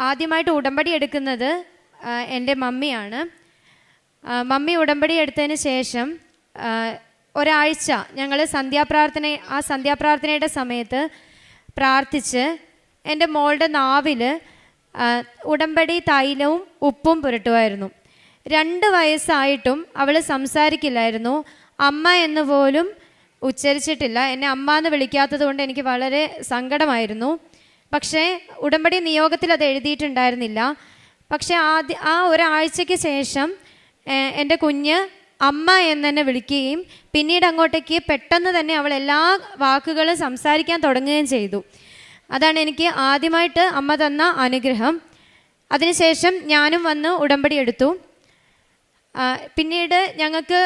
ആദ്യമായിട്ട് ഉടമ്പടി എടുക്കുന്നത് എൻ്റെ മമ്മിയാണ്. മമ്മി ഉടമ്പടി എടുത്തതിന് ശേഷം ഒരാഴ്ച ഞങ്ങൾ സന്ധ്യാപ്രാർത്ഥനയുടെ സമയത്ത് പ്രാർത്ഥിച്ച് എൻ്റെ മോളുടെ നാവിൽ ഉടമ്പടി തൈലവും ഉപ്പും പുരട്ടുമായിരുന്നു. 2 വയസ്സായിട്ടും അവൾ സംസാരിക്കില്ലായിരുന്നു. അമ്മ എന്ന് പോലും ഉച്ചരിച്ചിട്ടില്ല. എന്നെ അമ്മ എന്ന് വിളിക്കാത്തത് കൊണ്ട് എനിക്ക് വളരെ സങ്കടമായിരുന്നു. പക്ഷേ ഉടമ്പടി നിയോഗത്തിൽ അത് എഴുതിയിട്ടുണ്ടായിരുന്നില്ല. പക്ഷേ ആ ഒരാഴ്ചയ്ക്ക് ശേഷം എൻ്റെ കുഞ്ഞ് അമ്മ എന്ന് തന്നെ വിളിക്കുകയും പിന്നീട് അങ്ങോട്ടേക്ക് പെട്ടെന്ന് തന്നെ അവൾ എല്ലാ വാക്കുകളും സംസാരിക്കാൻ തുടങ്ങുകയും ചെയ്തു. അതാണ് എനിക്ക് ആദ്യമായിട്ട് അമ്മ തന്ന അനുഗ്രഹം. അതിനുശേഷം ഞാനും വന്ന് ഉടമ്പടി എടുത്തു. പിന്നീട് ഞങ്ങൾക്ക്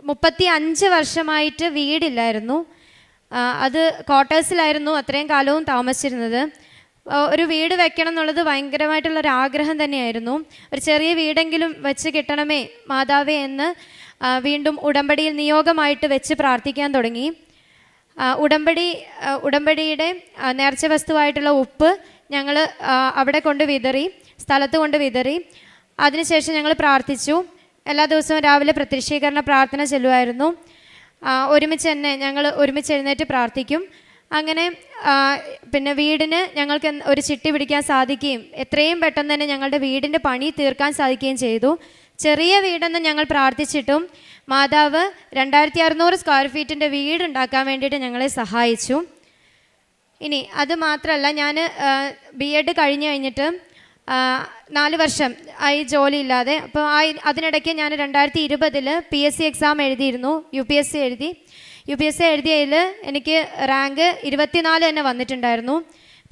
35 വർഷമായിട്ട് വീടില്ലായിരുന്നു. അത് ക്വാർട്ടേഴ്സിലായിരുന്നു അത്രയും കാലവും താമസിച്ചിരുന്നത്. ഒരു വീട് വെക്കണം എന്നുള്ളത് ഭയങ്കരമായിട്ടുള്ളൊരാഗ്രഹം തന്നെയായിരുന്നു. ഒരു ചെറിയ വീടെങ്കിലും വെച്ച് കിട്ടണമേ മാതാവേ എന്ന് വീണ്ടും ഉടമ്പടിയിൽ നിയോഗമായിട്ട് വെച്ച് പ്രാർത്ഥിക്കാൻ തുടങ്ങി. ഉടമ്പടിയുടെ നേർച്ച വസ്തുവായിട്ടുള്ള ഉപ്പ് ഞങ്ങൾ അവിടെ കൊണ്ട് വിതറി, സ്ഥലത്ത് കൊണ്ട് വിതറി. അതിനുശേഷം ഞങ്ങൾ പ്രാർത്ഥിച്ചു. എല്ലാ ദിവസവും രാവിലെ പ്രത്യക്ഷീകരണ പ്രാർത്ഥന ചെല്ലുമായിരുന്നു. ഞങ്ങൾ ഒരുമിച്ച് എഴുന്നേറ്റ് പ്രാർത്ഥിക്കും. അങ്ങനെ പിന്നെ വീടിന് ഞങ്ങൾക്ക് ഒരു ചിട്ടി പിടിക്കാൻ സാധിക്കുകയും എത്രയും പെട്ടെന്ന് തന്നെ ഞങ്ങളുടെ വീടിൻ്റെ പണി തീർക്കാൻ സാധിക്കുകയും ചെയ്തു. ചെറിയ വീടെന്ന് ഞങ്ങൾ പ്രാർത്ഥിച്ചിട്ടും മാതാവ് 2600 സ്ക്വയർ ഫീറ്റിൻ്റെ വീടുണ്ടാക്കാൻ വേണ്ടിയിട്ട് ഞങ്ങളെ സഹായിച്ചു. ഇനി അത് മാത്രമല്ല, ഞാൻ BEd കഴിഞ്ഞിട്ട് 4 വർഷം ആയി ജോലിയില്ലാതെ. അപ്പോൾ അതിനിടയ്ക്ക് ഞാൻ 2020 PSC എക്സാം എഴുതിയിരുന്നു. UPSC എഴുതിയതിൽ എനിക്ക് റാങ്ക് 24 തന്നെ വന്നിട്ടുണ്ടായിരുന്നു.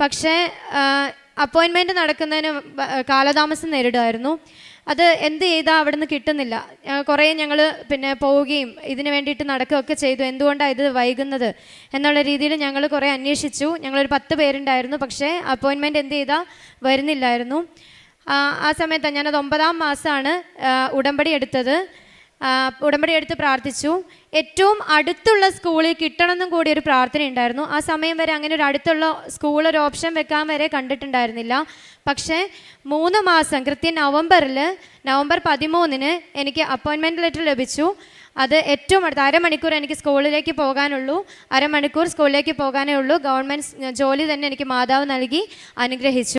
പക്ഷേ അപ്പോയിൻമെൻറ്റ് നടക്കുന്നതിന് കാലതാമസം നേരിടുമായിരുന്നു. അത് എന്ത് ചെയ്താൽ അവിടെ നിന്ന് കിട്ടുന്നില്ല. കുറേ ഞങ്ങൾ പിന്നെ പോവുകയും ഇതിന് വേണ്ടിയിട്ട് നടക്കുകയൊക്കെ ചെയ്തു. എന്തുകൊണ്ടാണ് ഇത് വൈകുന്നത് എന്നുള്ള രീതിയിൽ ഞങ്ങൾ കുറേ അന്വേഷിച്ചു. ഞങ്ങളൊരു 10 പേരുണ്ടായിരുന്നു. പക്ഷേ അപ്പോയിൻമെൻറ്റ് എന്ത് ചെയ്താൽ വരുന്നില്ലായിരുന്നു. ആ സമയത്ത് ഞാനത് 9ാം മാസമാണ് ഉടമ്പടി എടുത്ത് പ്രാർത്ഥിച്ചു. ഏറ്റവും അടുത്തുള്ള സ്കൂളിൽ കിട്ടണമെന്നും കൂടി ഒരു പ്രാർത്ഥന ഉണ്ടായിരുന്നു. ആ സമയം വരെ അങ്ങനെ ഒരു അടുത്തുള്ള സ്കൂൾ ഒരു ഓപ്ഷൻ വെക്കാൻ വരെ കണ്ടിട്ടുണ്ടായിരുന്നില്ല. പക്ഷേ 3 മാസം കൃത്യം നവംബർ 13 എനിക്ക് അപ്പോയിൻമെൻറ്റ് ലെറ്റർ ലഭിച്ചു. അത് ഏറ്റവും അടുത്ത് അരമണിക്കൂർ എനിക്ക് സ്കൂളിലേക്ക് പോകാനേ ഉള്ളൂ. ഗവൺമെൻറ് ജോലി തന്നെ എനിക്ക് മാതാവ് നൽകി അനുഗ്രഹിച്ചു.